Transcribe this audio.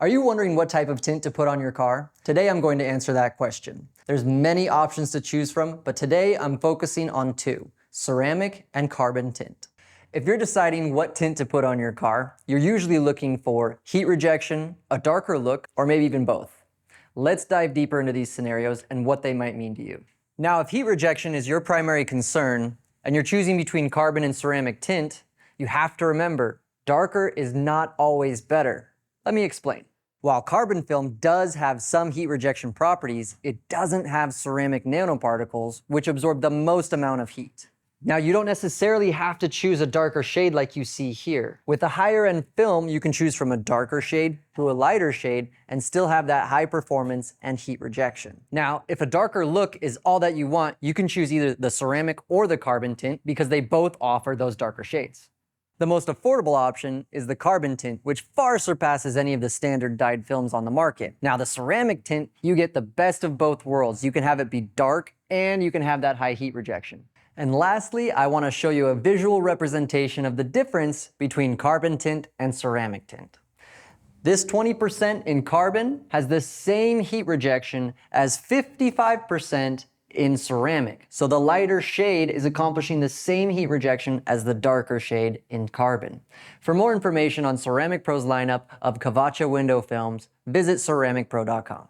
Are you wondering what type of tint to put on your car? Today I'm going to answer that question. There's many options to choose from, but today I'm focusing on two, ceramic and carbon tint. If you're deciding what tint to put on your car, you're usually looking for heat rejection, a darker look, or maybe even both. Let's dive deeper into these scenarios and what they might mean to you. Now, if heat rejection is your primary concern, and you're choosing between carbon and ceramic tint, you have to remember, darker is not always better. Let me explain. While carbon film does have some heat rejection properties, it doesn't have ceramic nanoparticles, which absorb the most amount of heat. Now, you don't necessarily have to choose a darker shade like you see here. With a higher end film, you can choose from a darker shade to a lighter shade and still have that high performance and heat rejection. Now, if a darker look is all that you want, you can choose either the ceramic or the carbon tint because they both offer those darker shades. The most affordable option is the carbon tint, which far surpasses any of the standard dyed films on the market. Now, the ceramic tint, you get the best of both worlds. You can have it be dark and you can have that high heat rejection. And lastly, I want to show you a visual representation of the difference between carbon tint and ceramic tint. This 20% in carbon has the same heat rejection as 55% in ceramic. So the lighter shade is accomplishing the same heat rejection as the darker shade in carbon. For more information on Ceramic Pro's lineup of Cavacha window films, visit ceramicpro.com.